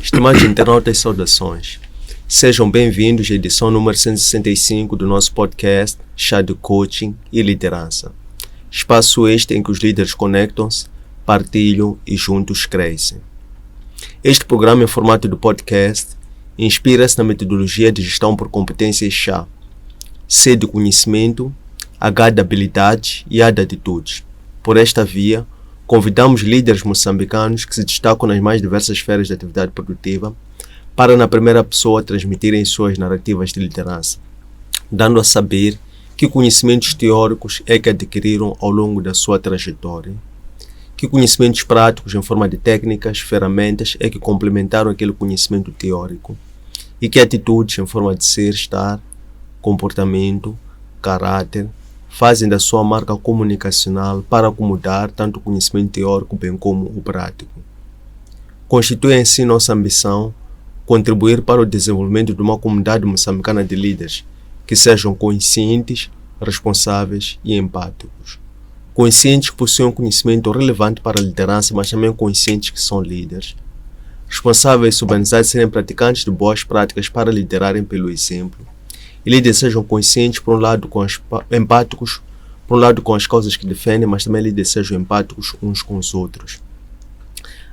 Estimados internautas, saudações. Sejam bem-vindos à edição número 165 do nosso podcast Chá de Coaching e Liderança. Espaço este em que os líderes conectam-se, partilham e juntos crescem. Este programa em formato de podcast inspira-se na metodologia de gestão por competências chá. C de conhecimento, H de habilidade e A de atitudes. Por esta via, convidamos líderes moçambicanos que se destacam nas mais diversas esferas de atividade produtiva para, na primeira pessoa, transmitirem suas narrativas de liderança, dando a saber que conhecimentos teóricos é que adquiriram ao longo da sua trajetória, que conhecimentos práticos em forma de técnicas, ferramentas é que complementaram aquele conhecimento teórico e que atitudes em forma de ser, estar, comportamento, caráter, fazem da sua marca comunicacional para acomodar tanto o conhecimento teórico bem como o prático. Constitui em si nossa ambição contribuir para o desenvolvimento de uma comunidade moçambicana de líderes que sejam conscientes, responsáveis e empáticos. Conscientes que possuem um conhecimento relevante para a liderança, mas também conscientes que são líderes. Responsáveis e urbanizados serem praticantes de boas práticas para liderarem pelo exemplo. E líderes sejam conscientes, por um lado, empáticos, por um lado com as causas que defendem, mas também líderes sejam empáticos uns com os outros.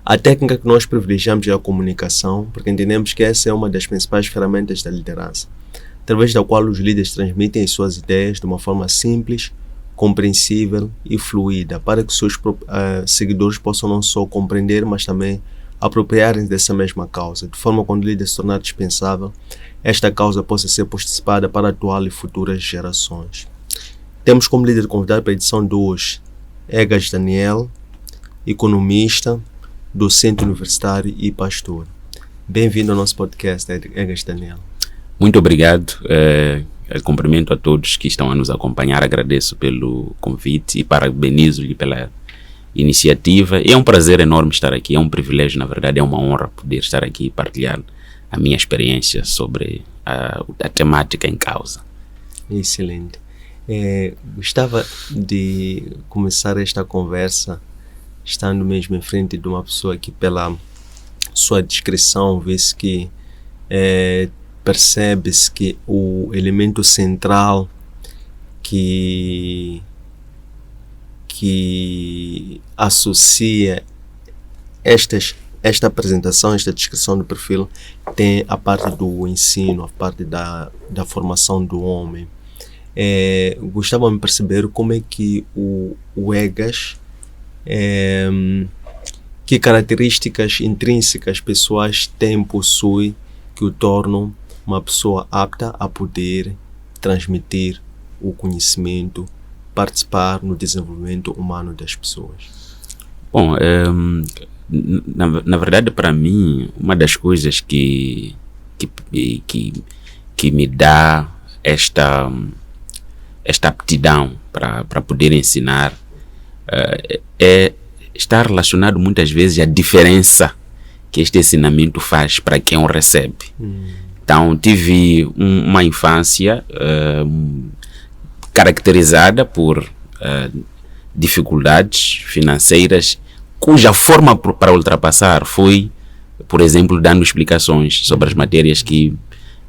A técnica que nós privilegiamos é a comunicação, porque entendemos que essa é uma das principais ferramentas da liderança, através da qual os líderes transmitem as suas ideias de uma forma simples, compreensível e fluida, para que seus seguidores possam não só compreender, mas também apropriarem dessa mesma causa, de forma que quando o líder se tornar dispensável, esta causa possa ser posticipada para a atual e futuras gerações. Temos como líder convidado para a edição de hoje Egas Daniel, economista, docente universitário e pastor. Bem-vindo ao nosso podcast, Egas Daniel. Muito obrigado. Cumprimento a todos que estão a nos acompanhar. Agradeço pelo convite e parabenizo-lhe pela iniciativa. É um prazer enorme estar aqui. É um privilégio, na verdade, é uma honra poder estar aqui e partilhar a minha experiência sobre a temática em causa. Excelente. Gostava de começar esta conversa estando mesmo em frente de uma pessoa que, pela sua descrição, vê-se que percebe-se que o elemento central que associa esta apresentação, esta descrição do perfil, tem a parte do ensino, a parte da formação do homem. Gostava de perceber como é que o Egas, que características intrínsecas pessoais possui que o tornam uma pessoa apta a poder transmitir o conhecimento, participar no desenvolvimento humano das pessoas. Bom, na verdade, para mim, uma das coisas que me dá esta aptidão para poder ensinar é estar relacionado muitas vezes à diferença que este ensinamento faz para quem o recebe. Então, tive uma infância caracterizada por dificuldades financeiras, cuja forma para ultrapassar foi, por exemplo, dando explicações sobre as matérias que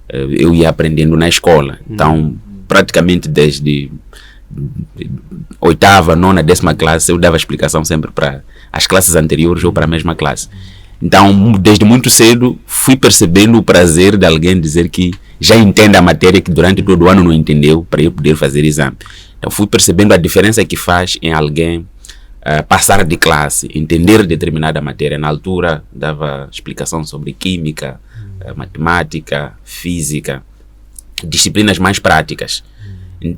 eu ia aprendendo na escola. Então, praticamente desde 8ª, 9ª, 10ª classe, eu dava explicação sempre para as classes anteriores ou para a mesma classe. Então, desde muito cedo, fui percebendo o prazer de alguém dizer que já entende a matéria que durante todo o ano não entendeu, para eu poder fazer exame. Então, fui percebendo a diferença que faz em alguém passar de classe, entender determinada matéria. Na altura, dava explicação sobre química, matemática, física, disciplinas mais práticas.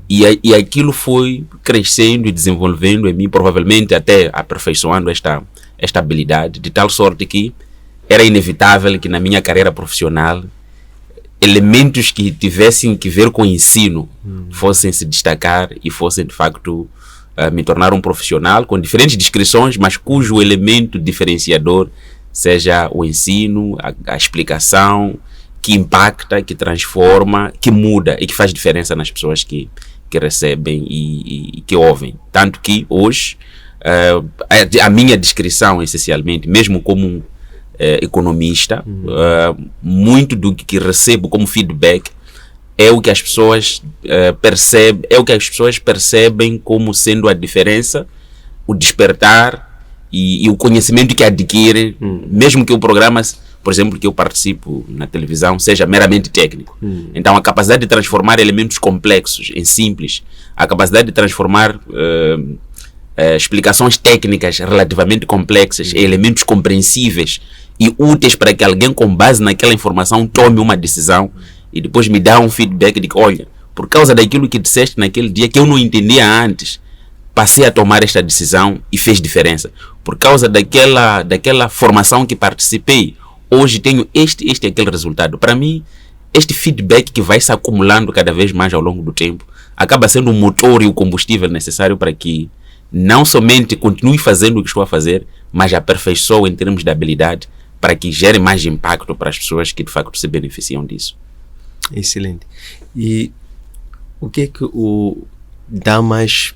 E aquilo foi crescendo e desenvolvendo em mim, provavelmente até aperfeiçoando esta habilidade, de tal sorte que era inevitável que na minha carreira profissional elementos que tivessem que ver com o ensino fossem se destacar e fossem de facto me tornar um profissional com diferentes descrições, mas cujo elemento diferenciador seja o ensino, a explicação, que impacta, que transforma, que muda e que faz diferença nas pessoas que recebem e que ouvem. Tanto que hoje a minha descrição, essencialmente, mesmo como economista, muito do que recebo como feedback é o que as pessoas percebem como sendo a diferença, o despertar e o conhecimento que adquirem, mesmo que o programa, por exemplo, que eu participo na televisão, seja meramente técnico. Então, a capacidade de transformar elementos complexos em simples, a capacidade de transformar explicações técnicas relativamente complexas em elementos compreensíveis e úteis para que alguém, com base naquela informação, tome uma decisão e depois me dá um feedback de que, olha, por causa daquilo que disseste naquele dia que eu não entendia antes, passei a tomar esta decisão e fez diferença. Por causa daquela formação que participei, hoje tenho este e aquele resultado. Para mim, este feedback que vai se acumulando cada vez mais ao longo do tempo, acaba sendo o motor e o combustível necessário para que não somente continue fazendo o que estou a fazer, mas aperfeiçoe em termos de habilidade para que gere mais impacto para as pessoas que de facto se beneficiam disso. Excelente. E o que é que dá mais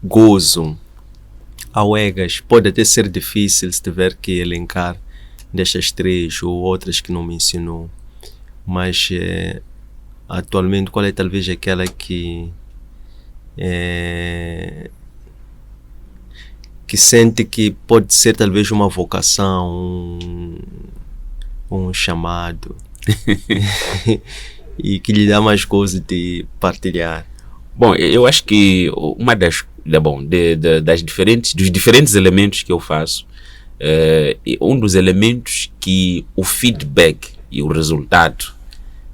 gozo ao EGAS? Pode até ser difícil se tiver que elencar destas 3 ou outras que não mencionou, mas atualmente qual é talvez aquela que sente que pode ser talvez uma vocação, um chamado e que lhe dá mais gozo de partilhar? Bom, eu acho que uma dos diferentes elementos que eu faço, um dos elementos que o feedback e o resultado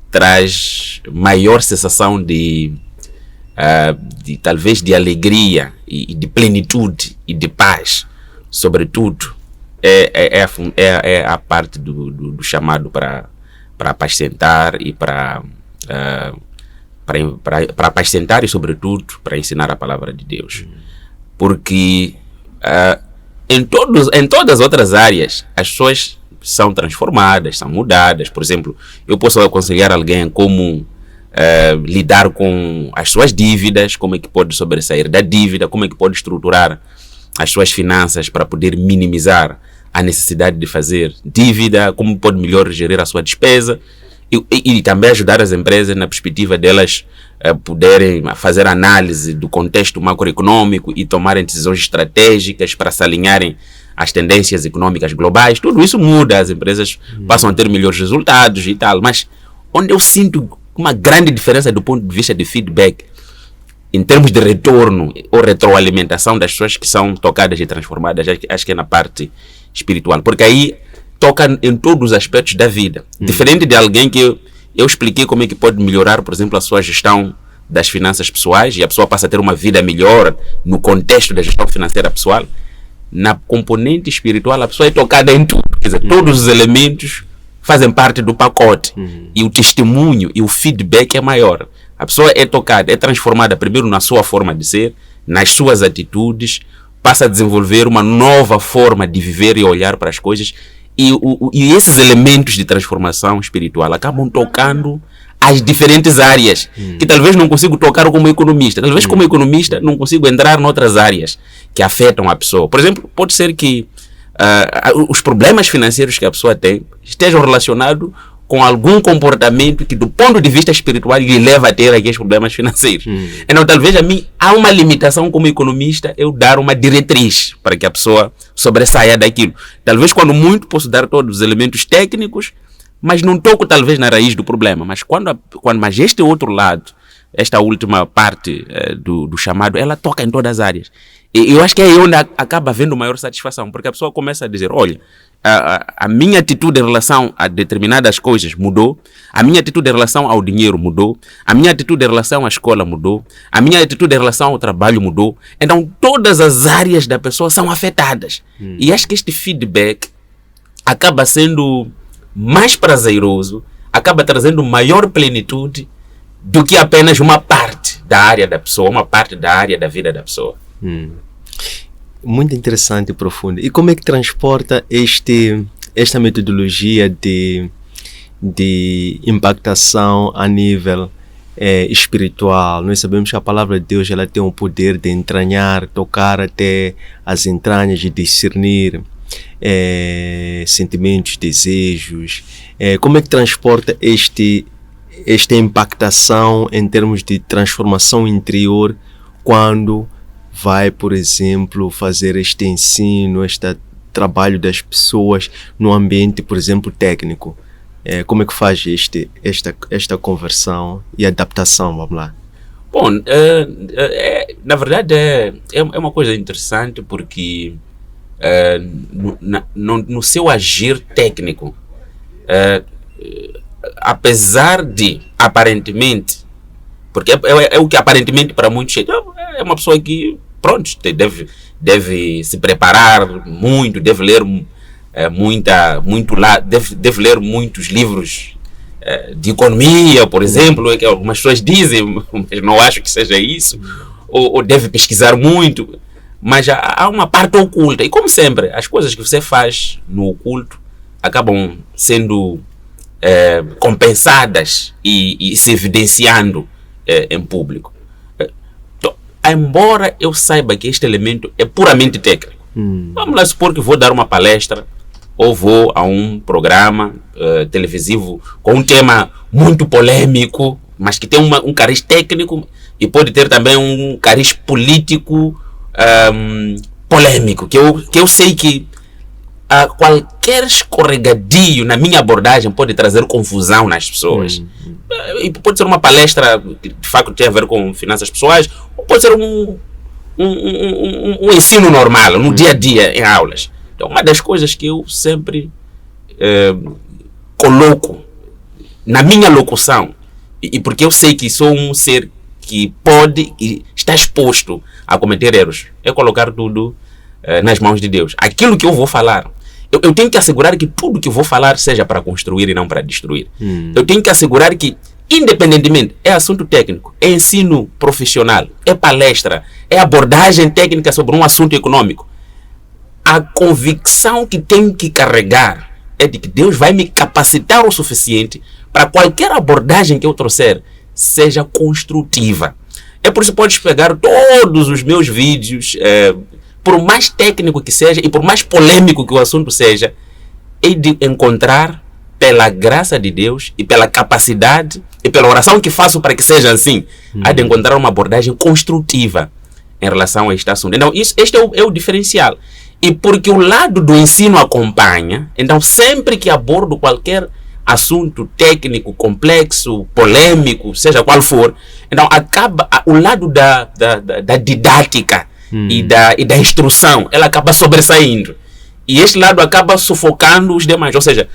traz maior sensação de talvez de alegria e de plenitude e de paz, sobretudo, é a parte do chamado para apacentar e para apacentar e, sobretudo, para ensinar a palavra de Deus. Porque em todas as outras áreas, as pessoas são transformadas, são mudadas. Por exemplo, eu posso aconselhar alguém como lidar com as suas dívidas, como é que pode sobressair da dívida, como é que pode estruturar as suas finanças para poder minimizar a necessidade de fazer dívida, como pode melhor gerir a sua despesa. E também ajudar as empresas na perspectiva delas poderem fazer análise do contexto macroeconômico e tomarem decisões estratégicas para se alinharem às tendências econômicas globais. Tudo isso muda, as empresas passam a ter melhores resultados e tal, mas onde eu sinto uma grande diferença do ponto de vista de feedback, em termos de retorno ou retroalimentação das pessoas que são tocadas e transformadas, acho que é na parte espiritual, porque aí toca em todos os aspectos da vida. Diferente de alguém que eu expliquei como é que pode melhorar, por exemplo, a sua gestão das finanças pessoais e a pessoa passa a ter uma vida melhor no contexto da gestão financeira pessoal, na componente espiritual a pessoa é tocada em tudo. Quer dizer, todos os elementos fazem parte do pacote e o testemunho e o feedback é maior. A pessoa é tocada, é transformada primeiro na sua forma de ser, nas suas atitudes, passa a desenvolver uma nova forma de viver e olhar para as coisas. E esses elementos de transformação espiritual acabam tocando as diferentes áreas que talvez não consigo tocar como economista. Talvez como economista não consigo entrar noutras áreas que afetam a pessoa. Por exemplo, pode ser que os problemas financeiros que a pessoa tem estejam relacionados com algum comportamento que do ponto de vista espiritual lhe leva a ter aqueles problemas financeiros. Então talvez a mim há uma limitação como economista eu dar uma diretriz para que a pessoa sobressaia daquilo. Talvez quando muito posso dar todos os elementos técnicos, mas não toco talvez na raiz do problema. Mas mas este outro lado, esta última parte do chamado, ela toca em todas as áreas. E eu acho que é aí onde acaba havendo maior satisfação, porque a pessoa começa a dizer, olha, a minha atitude em relação a determinadas coisas mudou, a minha atitude em relação ao dinheiro mudou, a minha atitude em relação à escola mudou, a minha atitude em relação ao trabalho mudou. Então todas as áreas da pessoa são afetadas. E acho que este feedback acaba sendo mais prazeroso, acaba trazendo maior plenitude do que apenas uma parte da área da pessoa, uma parte da área da vida da pessoa. Muito interessante e profundo. E como é que transporta esta metodologia de impactação a nível espiritual? Nós sabemos que a palavra de Deus ela tem o poder de entranhar, tocar até as entranhas e discernir. sentimentos, desejos. Como é que transporta esta impactação em termos de transformação interior quando vai, por exemplo, fazer este ensino, este trabalho das pessoas no ambiente, por exemplo, técnico? Como é que faz esta conversão e adaptação? Vamos lá. Bom, na verdade é uma coisa interessante porque no seu agir técnico, apesar de aparentemente, porque é o que aparentemente para muitos é uma pessoa que, pronto, deve se preparar muito, deve ler deve ler muitos livros de economia, por exemplo, é que algumas pessoas dizem, mas não acho que seja isso, ou deve pesquisar muito, mas há uma parte oculta, e como sempre, as coisas que você faz no oculto acabam sendo compensadas e se evidenciando em público. Então, embora eu saiba que este elemento é puramente técnico, vamos lá supor que vou dar uma palestra ou vou a um programa televisivo com um tema muito polêmico, mas que tem um cariz técnico e pode ter também um cariz político polêmico, que eu sei que qualquer escorregadio na minha abordagem pode trazer confusão nas pessoas. E pode ser uma palestra que de facto tem a ver com finanças pessoais, ou pode ser um ensino normal, no dia a dia, em aulas. Então, uma das coisas que eu sempre coloco na minha locução, e porque eu sei que sou um ser que pode e está exposto a cometer erros, é colocar tudo nas mãos de Deus. Aquilo que eu vou falar, eu tenho que assegurar que tudo que eu vou falar seja para construir e não para destruir. Eu tenho que assegurar que, independentemente, é assunto técnico, é ensino profissional, é palestra, é abordagem técnica sobre um assunto econômico, a convicção que tenho que carregar é de que Deus vai me capacitar o suficiente para qualquer abordagem que eu trouxer seja construtiva. É por isso que podes pegar todos os meus vídeos, por mais técnico que seja e por mais polêmico que o assunto seja, é de encontrar, pela graça de Deus e pela capacidade e pela oração que faço para que seja assim, há de encontrar uma abordagem construtiva em relação a este assunto. Então, este é o diferencial. E porque o lado do ensino acompanha, então sempre que abordo qualquer assunto técnico, complexo, polêmico, seja qual for, então acaba o lado da didática e da instrução, ela acaba sobressaindo. E este lado acaba sufocando os demais, ou seja,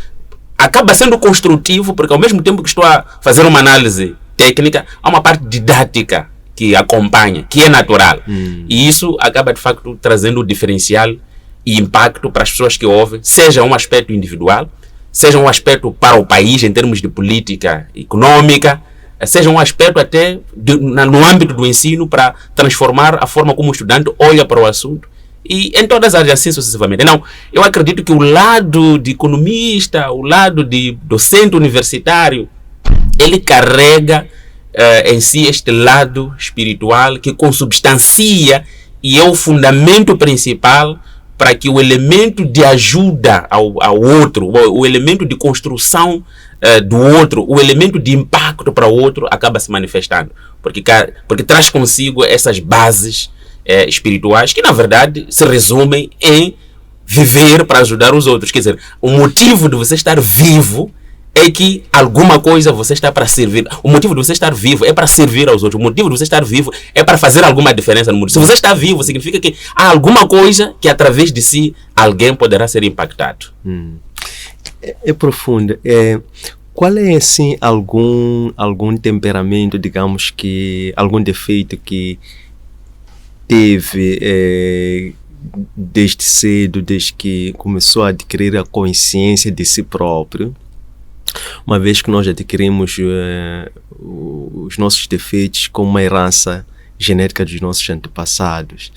acaba sendo construtivo, porque ao mesmo tempo que estou a fazer uma análise técnica, há uma parte didática que acompanha, que é natural. E isso acaba de facto trazendo o diferencial e impacto para as pessoas que ouvem, seja um aspecto individual, seja um aspecto para o país em termos de política econômica, seja um aspecto até no âmbito do ensino para transformar a forma como o estudante olha para o assunto, e em todas as áreas assim sucessivamente. Então, eu acredito que o lado de economista, o lado de docente universitário, ele carrega em si este lado espiritual que consubstancia e é o fundamento principal para que o elemento de ajuda ao outro, o elemento de construção do outro, o elemento de impacto para o outro acaba se manifestando. Porque traz consigo essas bases espirituais que, na verdade, se resumem em viver para ajudar os outros. Quer dizer, o motivo de você estar vivo é que alguma coisa você está para servir. O motivo de você estar vivo é para servir aos outros. O motivo de você estar vivo é para fazer alguma diferença no mundo. Se você está vivo, significa que há alguma coisa que através de si alguém poderá ser impactado. É profundo. Qual é, assim, algum temperamento, digamos que, algum defeito que teve desde cedo, desde que começou a adquirir a consciência de si próprio? Uma vez que nós adquirimos os nossos defeitos como uma herança genética dos nossos antepassados,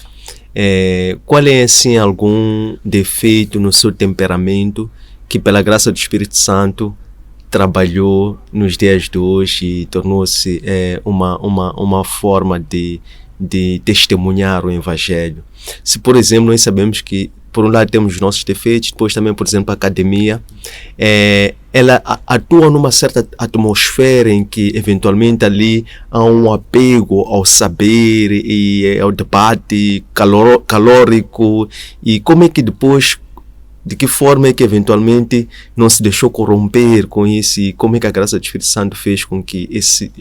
qual é, assim, algum defeito no seu temperamento que, pela graça do Espírito Santo, trabalhou nos dias de hoje e tornou-se uma forma de de testemunhar o Evangelho. Se, por exemplo, nós sabemos que, por um lado, temos os nossos defeitos, depois também, por exemplo, a academia, ela atua numa certa atmosfera em que, eventualmente, ali há um apego ao saber e ao debate calórico, e como é que depois, de que forma é que, eventualmente, não se deixou corromper com isso, e como é que a graça do Espírito Santo fez com que,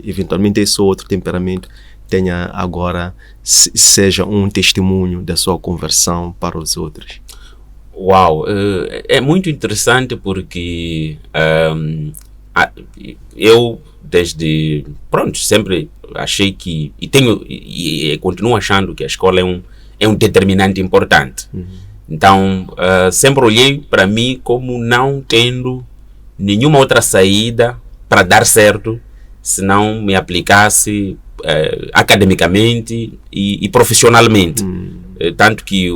eventualmente, esse outro temperamento tenha agora, seja um testemunho da sua conversão para os outros? Uau, é muito interessante porque eu sempre achei que, e continuo achando que a escola é um determinante importante. Então, sempre olhei para mim como não tendo nenhuma outra saída para dar certo se não me aplicasse academicamente e profissionalmente. Tanto que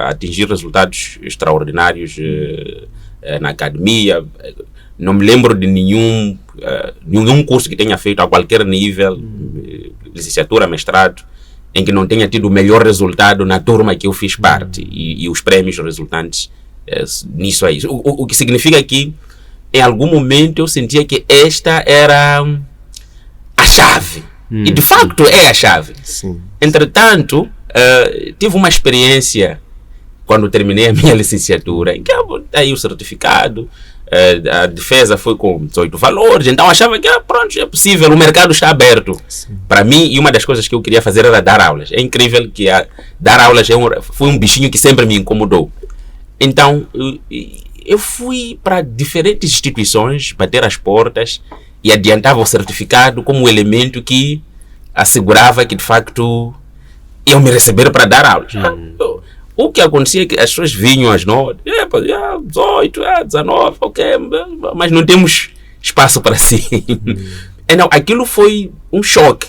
atingir resultados extraordinários na academia, não me lembro de nenhum curso que tenha feito a qualquer nível, licenciatura, mestrado, em que não tenha tido o melhor resultado na turma que eu fiz parte, e os prêmios resultantes nisso aí. O que significa que em algum momento eu sentia que esta era a chave. E de facto é a chave. Sim. Entretanto, tive uma experiência quando terminei a minha licenciatura, em que aí o certificado, a defesa foi com 18 valores, então achava que pronto, é possível, o mercado está aberto para mim, e uma das coisas que eu queria fazer era dar aulas. É incrível que dar aulas foi um bichinho que sempre me incomodou. Então eu fui para diferentes instituições bater as portas e adiantava o certificado como um elemento que assegurava que de facto iam me receber para dar aulas. O que acontecia é que as pessoas vinham às notas, 18, 19, ok, mas não temos espaço para si. Então, aquilo foi um choque.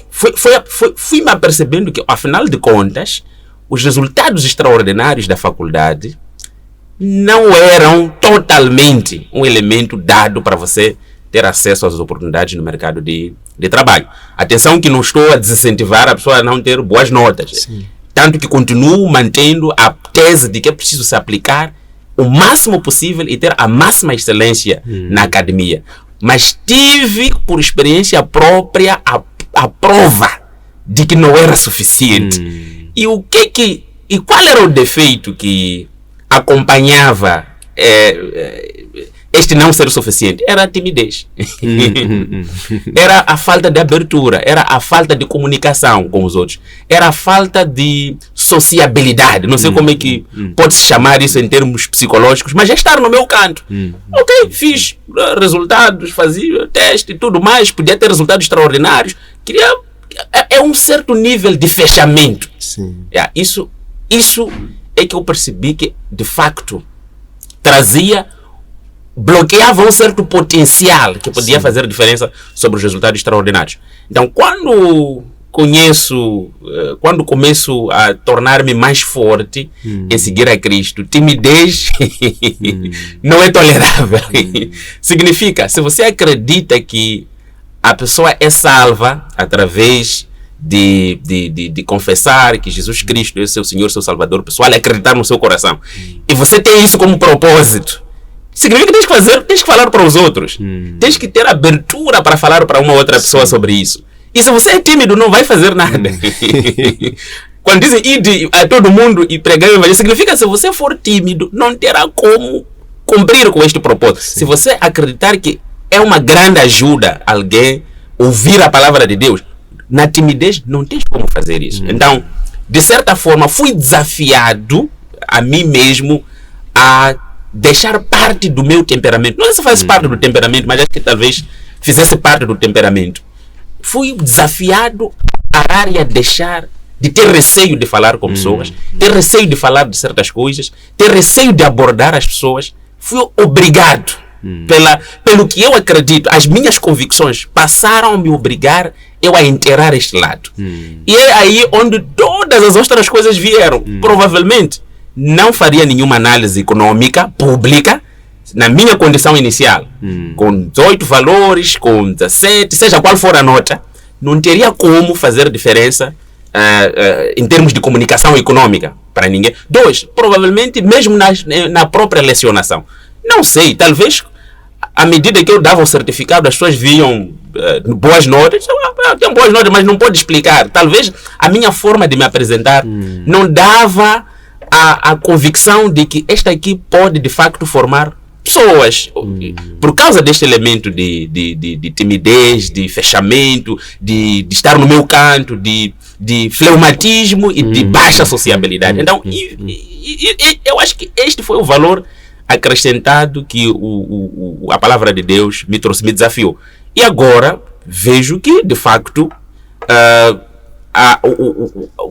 Fui me apercebendo que, afinal de contas, os resultados extraordinários da faculdade não eram totalmente um elemento dado para você ter acesso às oportunidades no mercado de trabalho. Atenção que não estou a desincentivar a pessoa a não ter boas notas. Sim. Tanto que continuo mantendo a tese de que é preciso se aplicar o máximo possível e ter a máxima excelência na academia. Mas tive, por experiência própria, a prova de que não era suficiente. E qual era o defeito que acompanhava este não ser suficiente? Era a timidez. Era a falta de abertura, era a falta de comunicação com os outros, era a falta de sociabilidade. Não sei como é que pode-se chamar isso em termos psicológicos, mas já estar no meu canto. Ok, fiz resultados, fazia teste e tudo mais, podia ter resultados extraordinários. É um certo nível de fechamento. Isso é que eu percebi que, de facto, bloqueava um certo potencial que podia fazer diferença sobre os resultados extraordinários. Então, quando começo a tornar-me mais forte em seguir a Cristo, timidez não é tolerável. Significa, se você acredita que a pessoa é salva através de confessar que Jesus Cristo é seu Senhor, seu Salvador pessoal, e acreditar no seu coração, e você tem isso como propósito, significa que tens que falar para os outros. Tens que ter abertura para falar para uma outra pessoa sobre isso. E se você é tímido, não vai fazer nada. Quando dizem ir a todo mundo e pregar o evangelho, significa que se você for tímido, não terá como cumprir com este propósito. Se você acreditar que é uma grande ajuda alguém ouvir a palavra de Deus, na timidez não tens como fazer isso. Então, de certa forma, fui desafiado a mim mesmo a deixar parte do meu temperamento. Não sei se faz parte do temperamento, mas acho que talvez fizesse parte do temperamento. Fui desafiado a parar e a deixar de ter receio de falar com pessoas, ter receio de falar de certas coisas, ter receio de abordar as pessoas. Fui obrigado, pelo que eu acredito, as minhas convicções passaram a me obrigar eu a enterrar este lado. E é aí onde todas as outras coisas vieram. Provavelmente não faria nenhuma análise econômica pública na minha condição inicial, com 18 valores, com 17, seja qual for a nota, não teria como fazer diferença em termos de comunicação econômica para ninguém. 2, provavelmente mesmo na própria lecionação. Não sei, talvez à medida que eu dava o certificado as pessoas viam boas notas. Tem boas notas, mas não pode explicar. Talvez a minha forma de me apresentar não dava a convicção de que esta aqui pode de facto formar pessoas. Por causa deste elemento de timidez, de fechamento, de estar no meu canto, de fleumatismo e de baixa sociabilidade. Então, eu acho que este foi o valor acrescentado que a palavra de Deus me trouxe, me desafiou. E agora vejo que, de facto,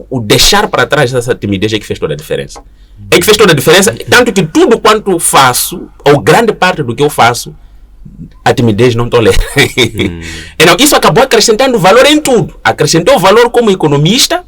o deixar para trás essa timidez é que fez toda a diferença. É que fez toda a diferença, tanto que tudo quanto faço, ou grande parte do que eu faço, a timidez não tolera. Então, isso acabou acrescentando valor em tudo. Acrescentou valor como economista,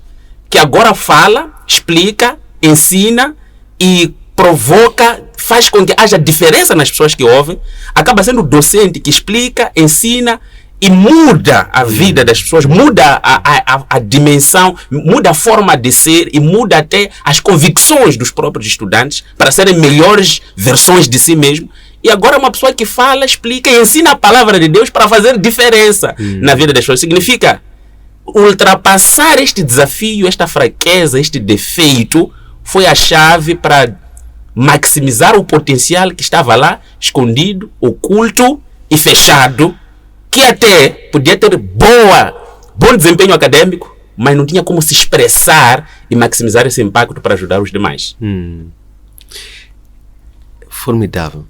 que agora fala, explica, ensina e provoca, faz com que haja diferença nas pessoas que ouvem. Acaba sendo docente que explica, ensina e muda a vida das pessoas, muda a dimensão, muda a forma de ser e muda até as convicções dos próprios estudantes para serem melhores versões de si mesmo. E agora uma pessoa que fala, explica e ensina a palavra de Deus para fazer diferença na vida das pessoas. Significa ultrapassar este desafio, esta fraqueza, este defeito, foi a chave para maximizar o potencial que estava lá, escondido, oculto e fechado, que até podia ter bom desempenho acadêmico, mas não tinha como se expressar e maximizar esse impacto para ajudar os demais. Formidável.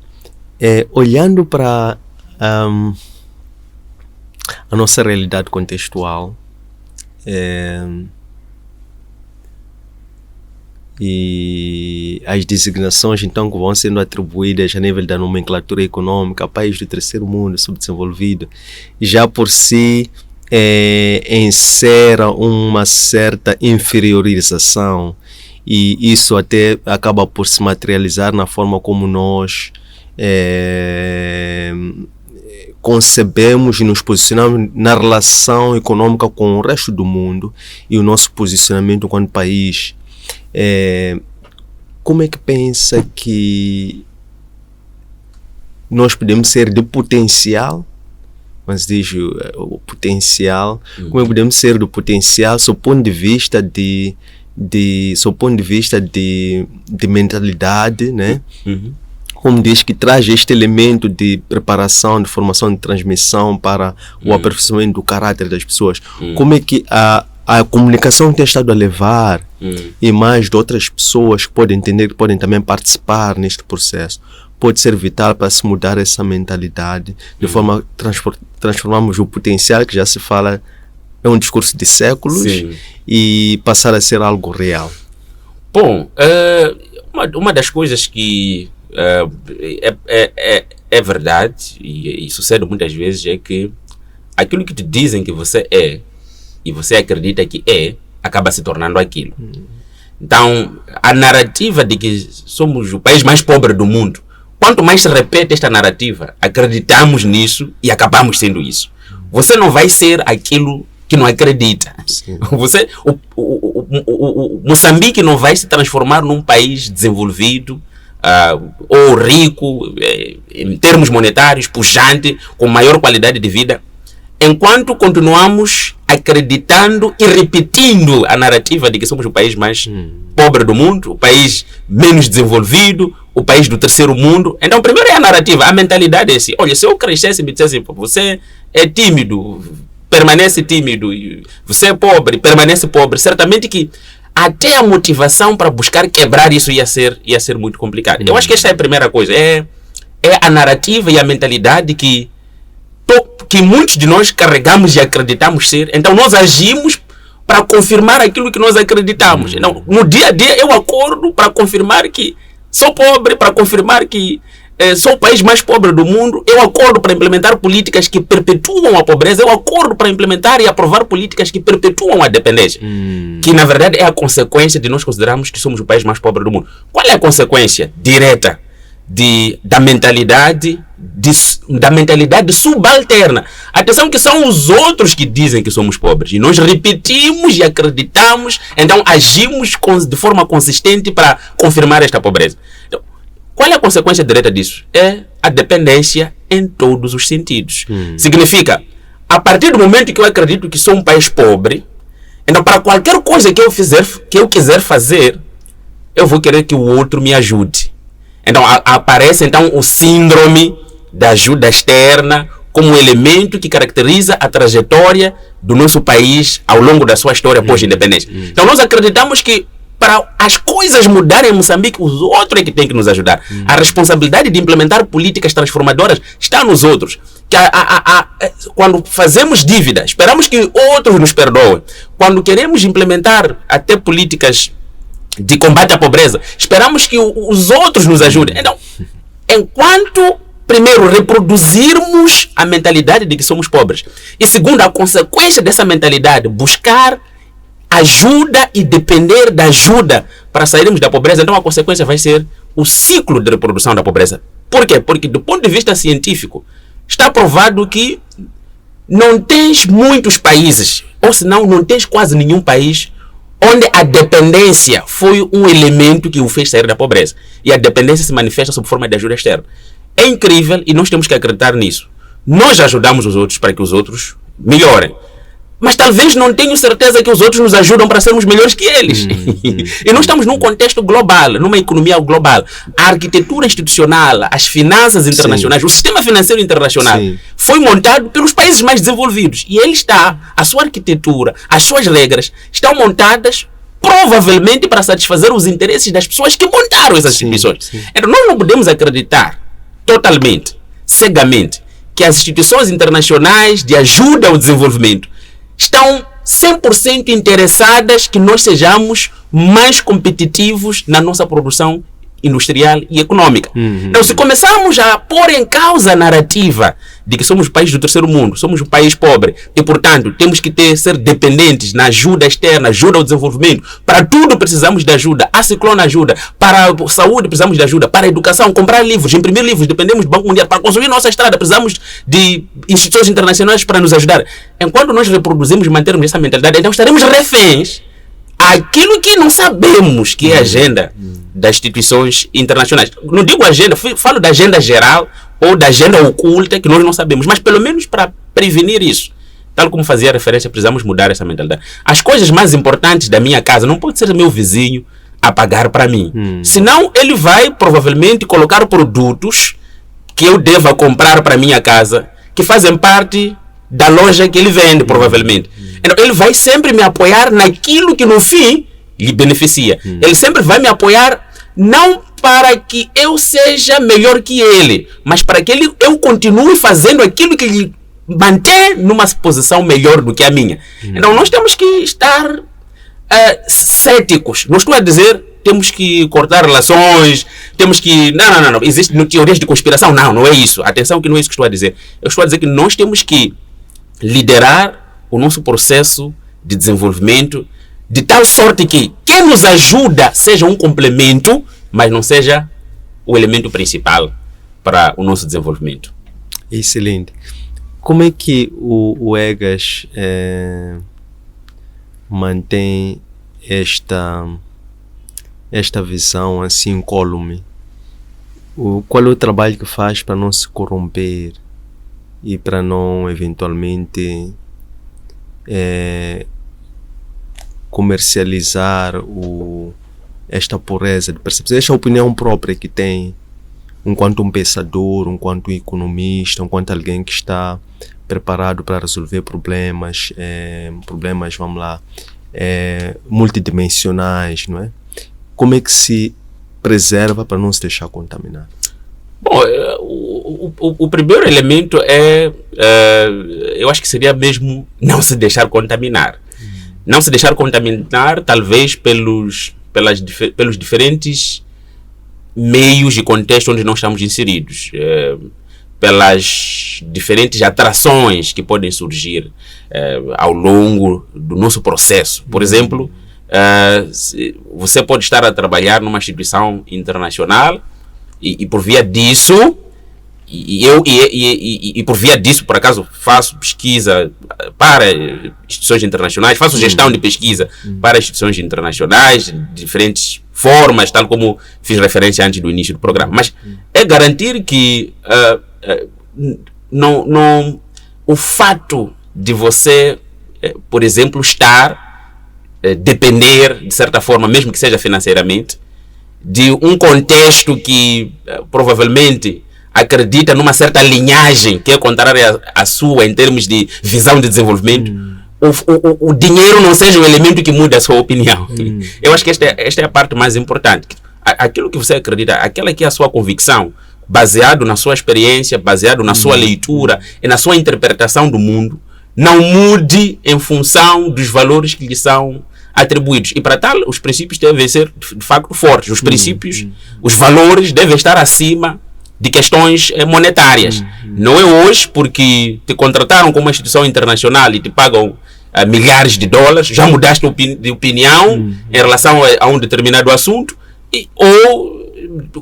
Olhando para a nossa realidade contextual e as designações então que vão sendo atribuídas a nível da nomenclatura econômica, país do terceiro mundo, subdesenvolvido, já por si encerra uma certa inferiorização, e isso até acaba por se materializar na forma como nós concebemos e nos posicionamos na relação econômica com o resto do mundo e o nosso posicionamento enquanto país. Como é que pensa que nós podemos ser de potencial, mas diz o potencial, como é que podemos ser do potencial sob o ponto de vista de mentalidade, né? Como diz, que traz este elemento de preparação, de formação, de transmissão para o aperfeiçoamento do caráter das pessoas. Como é que a comunicação tem estado a levar e mais de outras pessoas que podem entender, que podem também participar neste processo, pode ser vital para se mudar essa mentalidade, de forma a transformarmos o potencial, que já se fala, é um discurso de séculos, e passar a ser algo real. Bom, uma das coisas que é verdade e sucede muitas vezes é que aquilo que te dizem que você é e você acredita que acaba se tornando aquilo. Então, a narrativa de que somos o país mais pobre do mundo, quanto mais se repete esta narrativa, acreditamos nisso e acabamos sendo isso. Você não vai ser aquilo que não acredita. O Moçambique não vai se transformar num país desenvolvido ou rico em termos monetários, pujante, com maior qualidade de vida, enquanto continuamos acreditando e repetindo a narrativa de que somos o país mais pobre do mundo, o país menos desenvolvido, o país do terceiro mundo. Então, primeiro é a narrativa, a mentalidade é assim. Olha, se eu crescesse e me dissesse, você é tímido, permanece tímido, você é pobre, permanece pobre, certamente que até a motivação para buscar quebrar isso ia ser muito complicado. Eu acho que esta é a primeira coisa, é a narrativa e a mentalidade que muitos de nós carregamos e acreditamos ser. Então nós agimos para confirmar aquilo que nós acreditamos. Então, no dia a dia eu acordo para confirmar que sou pobre, para confirmar que sou o país mais pobre do mundo. Eu acordo para implementar políticas que perpetuam a pobreza. Eu acordo para implementar e aprovar políticas que perpetuam a dependência. Que na verdade é a consequência de nós considerarmos que somos o país mais pobre do mundo. Qual é a consequência direta da mentalidade subalterna. Atenção que são os outros que dizem que somos pobres. E nós repetimos e acreditamos, então agimos de forma consistente para confirmar esta pobreza. Então, qual é a consequência direta disso? É a dependência em todos os sentidos. Significa, a partir do momento que eu acredito que sou um país pobre, então para qualquer coisa que eu quiser fazer, eu vou querer que o outro me ajude. Então aparece então o síndrome da ajuda externa como um elemento que caracteriza a trajetória do nosso país ao longo da sua história pós-independência. Então nós acreditamos que para as coisas mudarem em Moçambique, os outros é que têm que nos ajudar. A responsabilidade de implementar políticas transformadoras está nos outros. Que quando fazemos dívida, esperamos que outros nos perdoem. Quando queremos implementar até políticas de combate à pobreza, esperamos que os outros nos ajudem. Então, enquanto, primeiro, reproduzirmos a mentalidade de que somos pobres, e segundo, a consequência dessa mentalidade, buscar ajuda e depender da ajuda para sairmos da pobreza, então a consequência vai ser o ciclo de reprodução da pobreza. Por quê? Porque do ponto de vista científico, está provado que não tens muitos países, ou senão não tens quase nenhum país onde a dependência foi um elemento que o fez sair da pobreza. E a dependência se manifesta sob forma de ajuda externa. É incrível e nós temos que acreditar nisso. Nós ajudamos os outros para que os outros melhorem. Mas talvez não tenho certeza que os outros nos ajudam para sermos melhores que eles. E nós estamos num contexto global, numa economia global. A arquitetura institucional, as finanças internacionais, o sistema financeiro internacional foi montado pelos países mais desenvolvidos. E a sua arquitetura, as suas regras estão montadas provavelmente para satisfazer os interesses das pessoas que montaram essas instituições. Então nós não podemos acreditar totalmente, cegamente, que as instituições internacionais de ajuda ao desenvolvimento estão 100% interessadas que nós sejamos mais competitivos na nossa produção industrial e econômica. Então, se começarmos a pôr em causa a narrativa de que somos um país do terceiro mundo, somos um país pobre e, portanto, temos que ser dependentes na ajuda externa, ajuda ao desenvolvimento, para tudo precisamos de ajuda, a Ciclone ajuda, para a saúde precisamos de ajuda, para a educação, comprar livros, imprimir livros, dependemos do Banco Mundial, para construir nossa estrada precisamos de instituições internacionais para nos ajudar. Enquanto nós reproduzimos e mantermos essa mentalidade, então estaremos reféns àquilo que não sabemos que é a agenda das instituições internacionais. Não digo agenda, falo da agenda geral ou da agenda oculta que nós não sabemos, mas pelo menos para prevenir isso, tal como fazia referência, precisamos mudar essa mentalidade. As coisas mais importantes da minha casa não pode ser meu vizinho a pagar para mim, senão ele vai provavelmente colocar produtos que eu deva comprar para minha casa que fazem parte da loja que ele vende, provavelmente. Então, ele vai sempre me apoiar naquilo que no fim lhe beneficia. Ele sempre vai me apoiar não para que eu seja melhor que ele, mas para que eu continue fazendo aquilo que lhe mantém numa posição melhor do que a minha. Então nós temos que estar céticos. Não estou a dizer temos que cortar relações, temos que... Não. Existem teorias de conspiração. Não é isso. Atenção que não é isso que estou a dizer. Eu estou a dizer que nós temos que liderar o nosso processo de desenvolvimento de tal sorte que quem nos ajuda seja um complemento, mas não seja o elemento principal para o nosso desenvolvimento. Excelente. Como é que o EGAS mantém esta visão assim incólume? Qual é o trabalho que faz para não se corromper e para não eventualmente comercializar esta pureza de percepção, esta opinião própria que tem enquanto um pensador, enquanto um economista, enquanto alguém que está preparado para resolver problemas, vamos lá, multidimensionais, não é? Como é que se preserva para não se deixar contaminar? Bom, o primeiro elemento eu acho que seria mesmo não se deixar contaminar. Não se deixar contaminar, talvez pelos diferentes meios e contextos onde nós estamos inseridos, pelas diferentes atrações que podem surgir ao longo do nosso processo. Por exemplo, você pode estar a trabalhar numa instituição internacional E por via disso, e por via disso, por acaso, faço pesquisa para instituições internacionais, faço gestão de pesquisa para instituições internacionais, de diferentes formas, tal como fiz referência antes do início do programa. Mas é garantir que o fato de você, por exemplo, depender, de certa forma, mesmo que seja financeiramente, de um contexto que provavelmente acredita numa certa linhagem que é contrária à sua em termos de visão de desenvolvimento, o dinheiro não seja o elemento que muda a sua opinião. Eu acho que esta é a parte mais importante. Aquilo que você acredita, aquela que é a sua convicção, baseado na sua experiência, baseado na sua leitura e na sua interpretação do mundo, não mude em função dos valores que lhe são atribuídos. E para tal, os princípios devem ser de facto fortes. Os princípios, os valores devem estar acima de questões monetárias. Não é hoje porque te contrataram como uma instituição internacional e te pagam milhares de dólares, já mudaste de opinião em relação a um determinado assunto, ou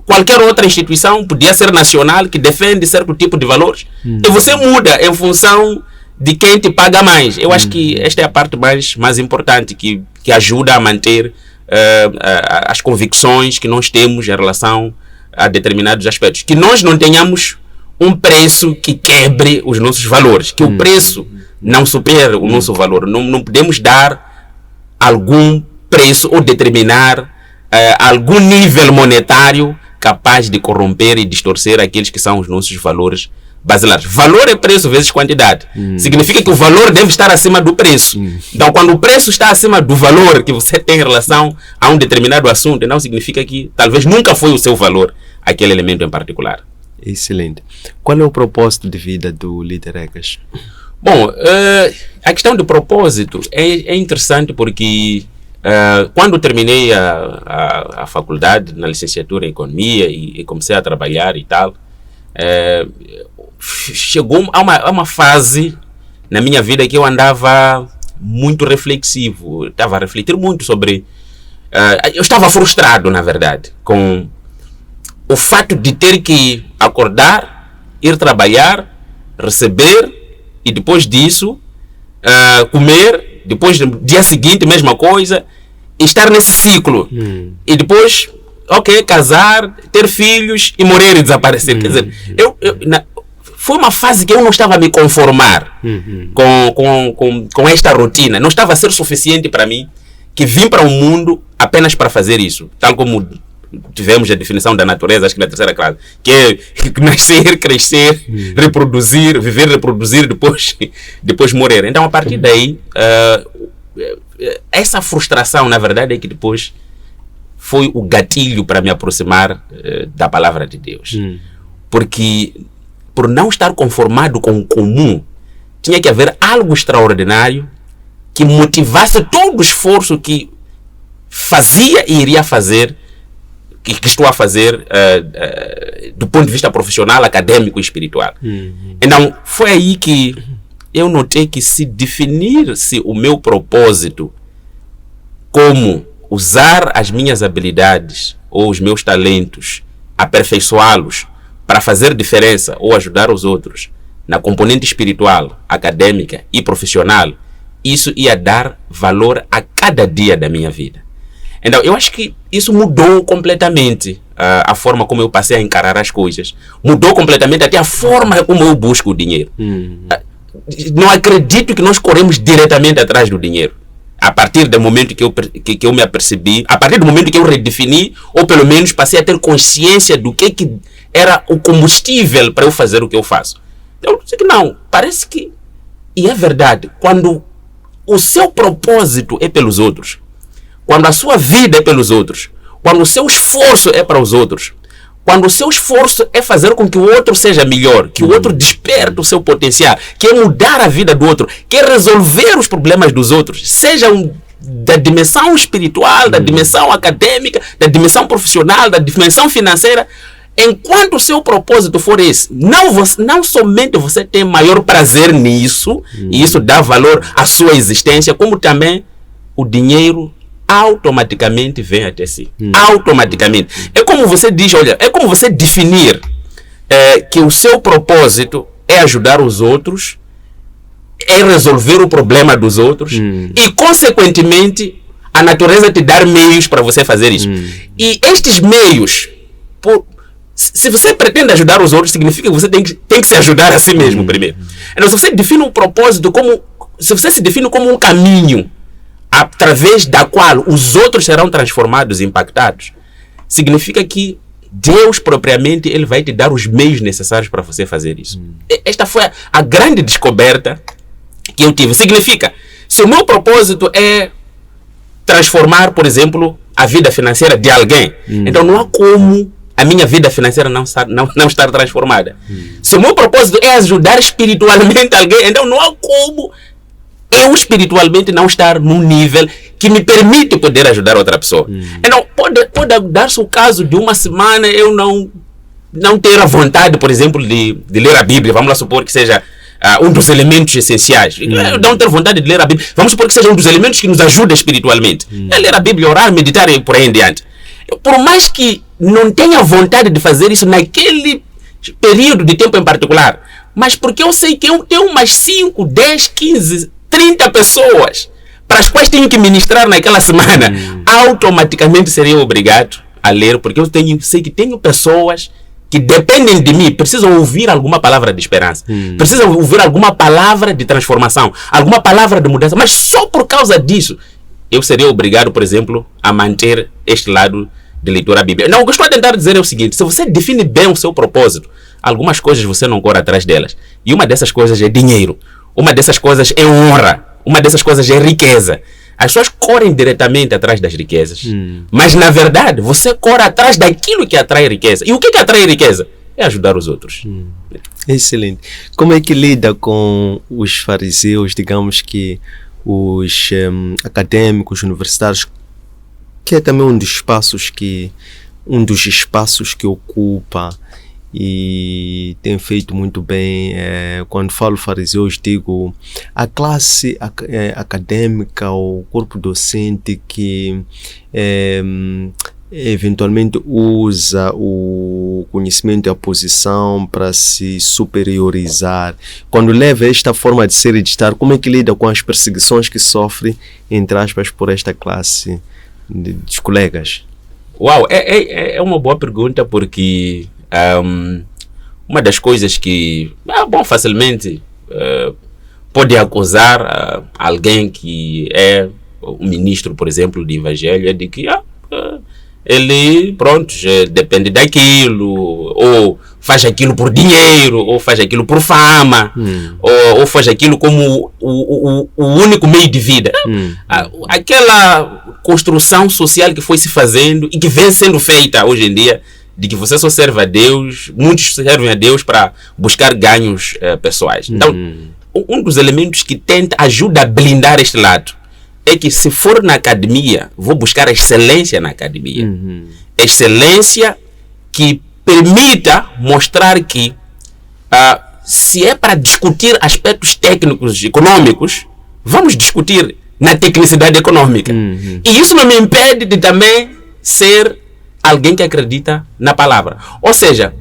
qualquer outra instituição, podia ser nacional, que defende certo tipo de valores, e você muda em função de quem te paga mais. Eu acho que esta é a parte mais importante, que ajuda a manter as convicções que nós temos em relação a determinados aspectos. Que nós não tenhamos um preço que quebre os nossos valores, que o preço não supere o nosso valor. Não podemos dar algum preço ou determinar algum nível monetário capaz de corromper e distorcer aqueles que são os nossos valores basilares. Valor é preço vezes quantidade. Significa que o valor deve estar acima do preço. Então, quando o preço está acima do valor que você tem em relação a um determinado assunto, não significa que talvez nunca foi o seu valor aquele elemento em particular. Excelente. Qual é o propósito de vida do líder Egas? Bom, a questão do propósito é interessante porque quando terminei a faculdade, na licenciatura em economia e comecei a trabalhar e tal, chegou a uma fase na minha vida que eu andava muito reflexivo, estava a refletir muito sobre... eu estava frustrado, na verdade, com o fato de ter que acordar, ir trabalhar, receber e depois disso comer, depois no dia seguinte mesma coisa, estar nesse ciclo e depois, casar, ter filhos e morrer e desaparecer. Quer dizer, foi uma fase que eu não estava a me conformar com esta rotina. Não estava a ser suficiente para mim, que vim para o mundo apenas para fazer isso, tal como tivemos a definição da natureza, acho que na terceira classe, que é nascer, crescer, reproduzir, viver, reproduzir, depois morrer. Então, a partir daí, essa frustração, na verdade, é que depois foi o gatilho para me aproximar da palavra de Deus. Porque, por não estar conformado com o comum, tinha que haver algo extraordinário que motivasse todo o esforço que fazia e iria fazer, que estou a fazer do ponto de vista profissional, acadêmico e espiritual. Então, foi aí que eu notei que se definir-se o meu propósito como usar as minhas habilidades ou os meus talentos, aperfeiçoá-los para fazer diferença ou ajudar os outros na componente espiritual, acadêmica e profissional, isso ia dar valor a cada dia da minha vida. Então, eu acho que isso mudou completamente a forma como eu passei a encarar as coisas. Mudou completamente até a forma como eu busco o dinheiro. Não acredito que nós corremos diretamente atrás do dinheiro. A partir do momento que eu me apercebi, a partir do momento que eu redefini, ou pelo menos passei a ter consciência do que era o combustível para eu fazer o que eu faço. Eu disse que não, parece que... E é verdade, quando o seu propósito é pelos outros, quando a sua vida é pelos outros, quando o seu esforço é para os outros, quando o seu esforço é fazer com que o outro seja melhor, que o outro desperte o seu potencial, quer mudar a vida do outro, quer resolver os problemas dos outros, sejam da dimensão espiritual, da dimensão acadêmica, da dimensão profissional, da dimensão financeira, enquanto o seu propósito for esse, não somente você tem maior prazer nisso, e isso dá valor à sua existência, como também o dinheiro automaticamente vem até si. Automaticamente. É como você diz, olha, é como você definir que o seu propósito é ajudar os outros, é resolver o problema dos outros e, consequentemente, a natureza te dar meios para você fazer isso. E estes meios, se você pretende ajudar os outros, significa que você tem que se ajudar a si mesmo primeiro. Então, se você define um propósito se você se define como um caminho através da qual os outros serão transformados e impactados, significa que Deus propriamente ele vai te dar os meios necessários para você fazer isso. Esta foi a grande descoberta que eu tive. Significa, se o meu propósito é transformar, por exemplo, a vida financeira de alguém, então não há como a minha vida financeira não estar transformada. Se o meu propósito é ajudar espiritualmente alguém, então não há como eu espiritualmente não estar num nível que me permite poder ajudar outra pessoa. Então pode dar-se o caso de uma semana eu não ter a vontade, por exemplo, de ler a Bíblia. Vamos lá supor que seja um dos elementos essenciais. Eu não ter vontade de ler a Bíblia. Vamos supor que seja um dos elementos que nos ajuda espiritualmente. É ler a Bíblia, orar, meditar e por aí em diante. Por mais que não tenha vontade de fazer isso naquele período de tempo em particular, mas porque eu sei que eu tenho umas 5, 10, 15, 30 pessoas para as quais tenho que ministrar naquela semana, automaticamente seria obrigado a ler, porque eu sei que tenho pessoas que dependem de mim, precisam ouvir alguma palavra de esperança, precisam ouvir alguma palavra de transformação, alguma palavra de mudança, mas só por causa disso eu seria obrigado, por exemplo, a manter este lado de leitura bíblica. Não, o que eu estou a tentar dizer é o seguinte: se você define bem o seu propósito, algumas coisas você não corre atrás delas, e uma dessas coisas é dinheiro, uma dessas coisas é honra, uma dessas coisas é riqueza. As pessoas correm diretamente atrás das riquezas, mas na verdade você corre atrás daquilo que atrai riqueza. E o que atrai riqueza? É ajudar os outros. Excelente. Como é que lida com os fariseus, digamos que os acadêmicos universitários, que é também um dos espaços que ocupa e tem feito muito bem? Quando falo fariseus, digo a classe acadêmica, o corpo docente que eventualmente usa o conhecimento e a posição para se superiorizar. Quando leva esta forma de ser e de estar, como é que lida com as perseguições que sofre, entre aspas, por esta classe dos colegas? Uau, é uma boa pergunta, porque uma das coisas que facilmente pode acusar alguém que é um ministro, por exemplo, de evangelho, é de que ele, pronto, depende daquilo, ou faz aquilo por dinheiro, ou faz aquilo por fama, ou faz aquilo como o único meio de vida. Aquela construção social que foi se fazendo e que vem sendo feita hoje em dia, de que você só serve a Deus, muitos servem a Deus para buscar ganhos pessoais. Então, um dos elementos que ajuda a blindar este lado é que, se for na academia, vou buscar a excelência na academia. Excelência que permita mostrar que, se é para discutir aspectos técnicos econômicos, vamos discutir na tecnicidade econômica. E isso não me impede de também ser alguém que acredita na palavra. Ou seja,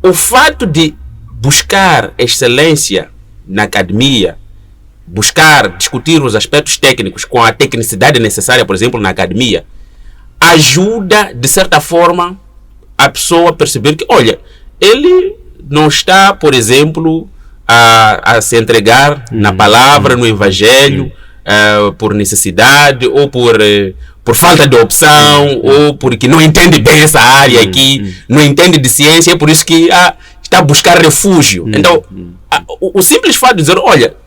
o fato de buscar excelência na academia, discutir os aspectos técnicos com a tecnicidade necessária, por exemplo, na academia, ajuda, de certa forma, a pessoa a perceber que, olha, ele não está, por exemplo, a se entregar na palavra, no evangelho, por necessidade, ou por falta de opção, ou porque não entende bem essa área aqui, não entende de ciência, é por isso que está a buscar refúgio. Então, o simples fato de dizer, olha,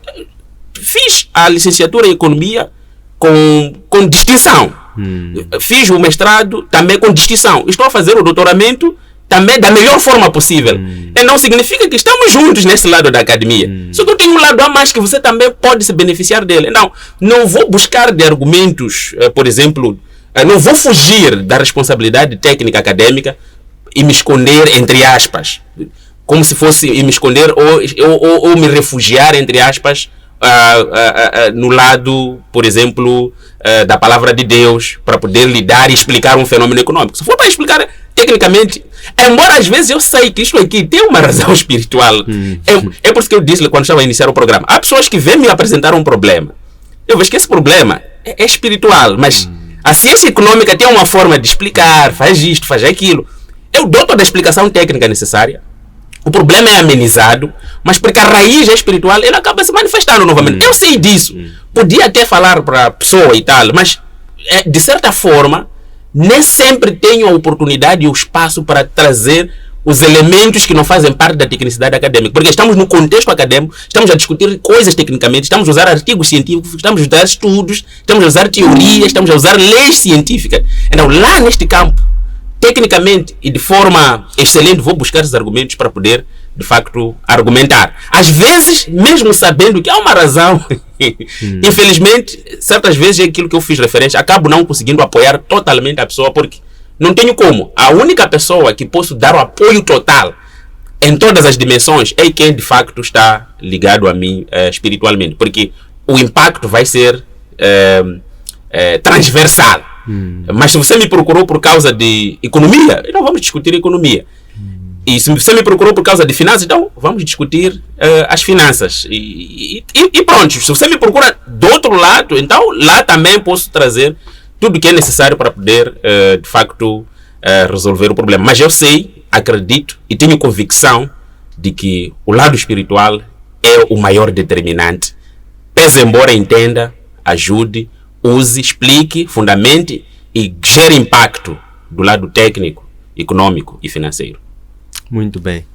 fiz a licenciatura em economia com distinção, fiz o mestrado também com distinção, estou a fazer o doutoramento também da melhor forma possível. E não significa que estamos juntos nesse lado da academia. Só que eu tenho um lado a mais que você também pode se beneficiar dele. Não vou buscar de argumentos, por exemplo, não vou fugir da responsabilidade técnica acadêmica e me esconder, entre aspas, como se fosse me esconder ou me refugiar, entre aspas, no lado, por exemplo, da palavra de Deus, para poder lidar e explicar um fenômeno econômico. Se for para explicar tecnicamente, embora às vezes eu sei que isto aqui tem uma razão espiritual, é por isso que eu disse quando estava a iniciar o programa, há pessoas que vêm me apresentar um problema, eu vejo que esse problema é espiritual, mas a ciência econômica tem uma forma de explicar, faz isto, faz aquilo. Eu dou toda a explicação técnica necessária, o problema é amenizado, mas porque a raiz é espiritual, ele acaba se manifestando novamente. Eu sei disso, podia até falar para a pessoa e tal, mas de certa forma nem sempre tenho a oportunidade e o espaço para trazer os elementos que não fazem parte da tecnicidade acadêmica, porque estamos no contexto acadêmico, estamos a discutir coisas tecnicamente, estamos a usar artigos científicos, estamos a usar estudos, estamos a usar teorias, estamos a usar leis científicas. Então lá neste campo, tecnicamente e de forma excelente, vou buscar esses argumentos para poder, de facto, argumentar. Às vezes, mesmo sabendo que há uma razão, infelizmente, certas vezes é aquilo que eu fiz referência, acabo não conseguindo apoiar totalmente a pessoa, porque não tenho como. A única pessoa que posso dar o apoio total em todas as dimensões é quem, de facto, está ligado a mim espiritualmente, porque o impacto vai ser transversal. Mas se você me procurou por causa de economia, então vamos discutir economia. E se você me procurou por causa de finanças, então vamos discutir as finanças. E pronto, se você me procura do outro lado, então lá também posso trazer tudo o que é necessário para poder, de facto, resolver o problema. Mas eu sei, acredito e tenho convicção de que o lado espiritual é o maior determinante. Pese embora entenda, ajude, use, explique, fundamente e gere impacto do lado técnico, econômico e financeiro. Muito bem.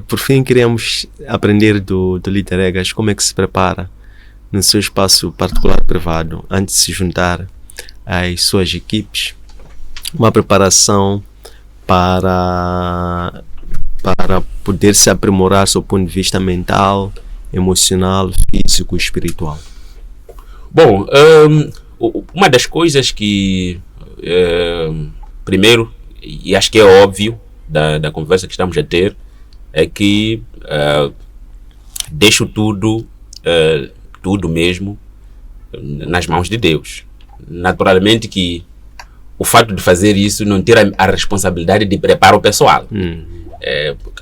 Por fim, queríamos aprender do líder Egas como é que se prepara no seu espaço particular privado antes de se juntar às suas equipes. Uma preparação para poder se aprimorar do seu ponto de vista mental, emocional, físico e espiritual. Bom, uma das coisas que, primeiro, e acho que é óbvio da conversa que estamos a ter, é que deixo tudo mesmo nas mãos de Deus. Naturalmente que o fato de fazer isso não tira a responsabilidade de preparar o pessoal.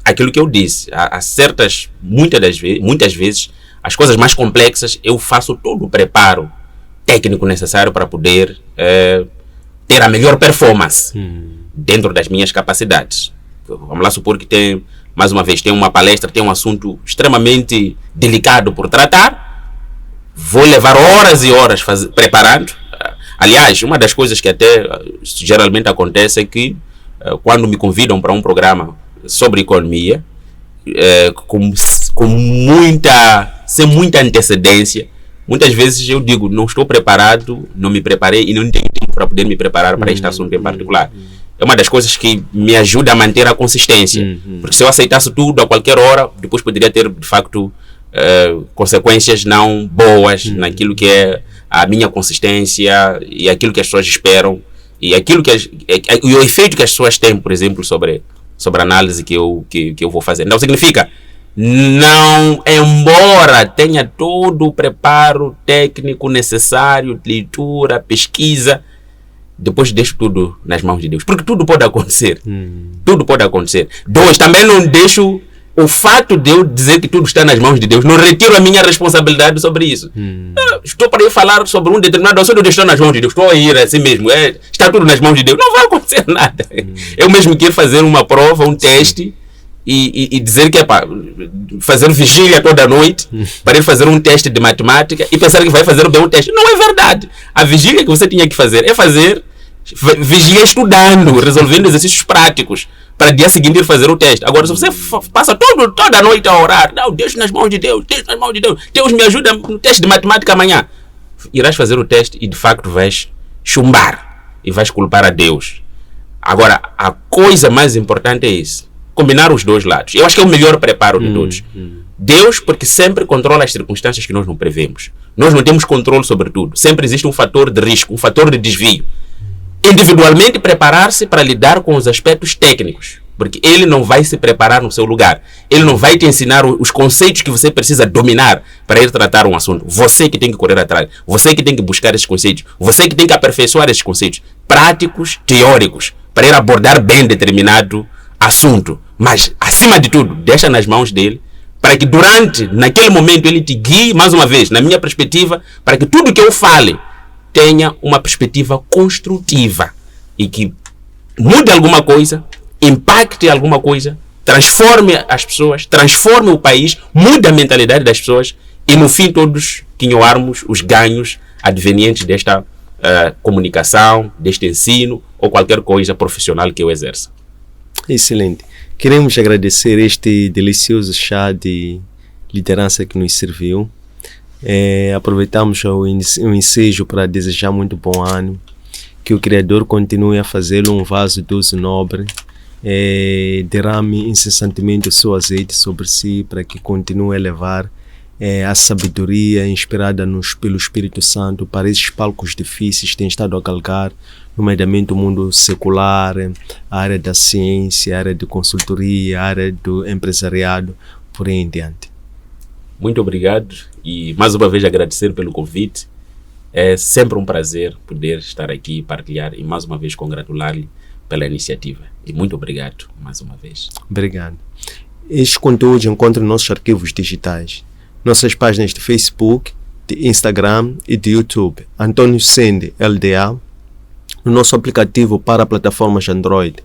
Aquilo que eu disse, há certas, muitas vezes, as coisas mais complexas, eu faço todo o preparo técnico necessário para poder ter a melhor performance dentro das minhas capacidades. Vamos lá supor que tem, mais uma vez, tem uma palestra, tem um assunto extremamente delicado por tratar, vou levar horas e horas preparando. Aliás, uma das coisas que até geralmente acontece é que quando me convidam para um programa sobre economia, sem muita antecedência, muitas vezes eu digo, não estou preparado, não me preparei e não tenho tempo para poder me preparar para este assunto em particular. É uma das coisas que me ajuda a manter a consistência. Porque se eu aceitasse tudo a qualquer hora, depois poderia ter, de facto, consequências não boas naquilo que é a minha consistência e aquilo que as pessoas esperam e aquilo e o efeito que as pessoas têm, por exemplo, sobre a análise que eu vou fazer. Então significa, não, embora tenha todo o preparo técnico necessário, leitura, pesquisa, depois deixo tudo nas mãos de Deus, porque tudo pode acontecer. Tudo pode acontecer. Dois, também não deixo o fato de eu dizer que tudo está nas mãos de Deus, não retiro a minha responsabilidade sobre isso. Estou para ir falar sobre um determinado assunto, eu estou nas mãos de Deus, estou a ir assim mesmo, está tudo nas mãos de Deus, não vai acontecer nada. Eu mesmo quero fazer uma prova, um teste e dizer que é para fazer vigília toda noite para ir fazer um teste de matemática e pensar que vai fazer bem um teste. Não é verdade. A vigília que você tinha que fazer é fazer vigília estudando, resolvendo exercícios práticos para dia seguinte ir fazer o teste. Agora, se você passa toda a noite a orar, não, Deus nas mãos de Deus, Deus nas mãos de Deus, Deus me ajuda no teste de matemática amanhã, irás fazer o teste e de facto vais chumbar e vais culpar a Deus. Agora, a coisa mais importante é isso, combinar os dois lados. Eu acho que é o melhor preparo de todos. Deus, porque sempre controla as circunstâncias que nós não prevemos. Nós não temos controle sobre tudo. Sempre existe um fator de risco, um fator de desvio. Individualmente preparar-se para lidar com os aspectos técnicos. Porque ele não vai se preparar no seu lugar. Ele não vai te ensinar os conceitos que você precisa dominar para ir tratar um assunto. Você que tem que correr atrás. Você que tem que buscar esses conceitos. Você que tem que aperfeiçoar esses conceitos práticos, teóricos, para ir abordar bem determinado assunto. Mas, acima de tudo, deixa nas mãos dele, para que naquele momento, ele te guie, mais uma vez, na minha perspectiva, para que tudo que eu fale tenha uma perspectiva construtiva e que mude alguma coisa, impacte alguma coisa, transforme as pessoas, transforme o país, mude a mentalidade das pessoas e no fim todos quinhoarmos os ganhos advenientes desta comunicação, deste ensino ou qualquer coisa profissional que eu exerça. Excelente. Queremos agradecer este delicioso chá de liderança que nos serviu. Aproveitamos o ensejo para desejar muito bom ano, que o Criador continue a fazê-lo um vaso de uso nobre, derrame incessantemente o seu azeite sobre si para que continue a levar a sabedoria inspirada pelo Espírito Santo para esses palcos difíceis que tem estado a galgar, nomeadamente o mundo secular, a área da ciência, a área de consultoria, a área do empresariado, por aí em diante. Muito obrigado e mais uma vez agradecer pelo convite. É sempre um prazer poder estar aqui e partilhar e mais uma vez congratular-lhe pela iniciativa. E muito obrigado mais uma vez. Obrigado. Estes conteúdos encontram nossos arquivos digitais, nossas páginas de Facebook, de Instagram e de YouTube, Antônio Sende LDA, no nosso aplicativo para plataformas Android,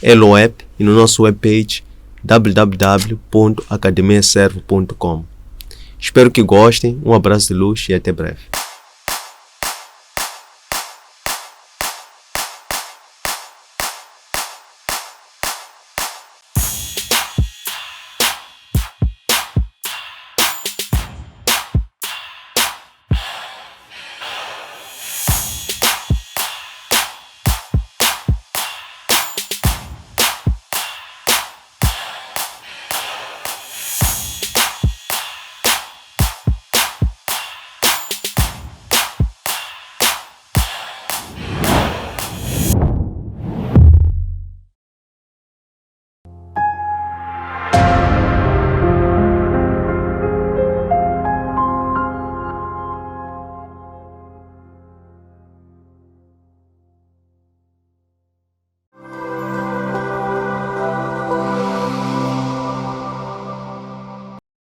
Elo App, e no nosso webpage www.academiaservo.com. Espero que gostem, um abraço de luz e até breve.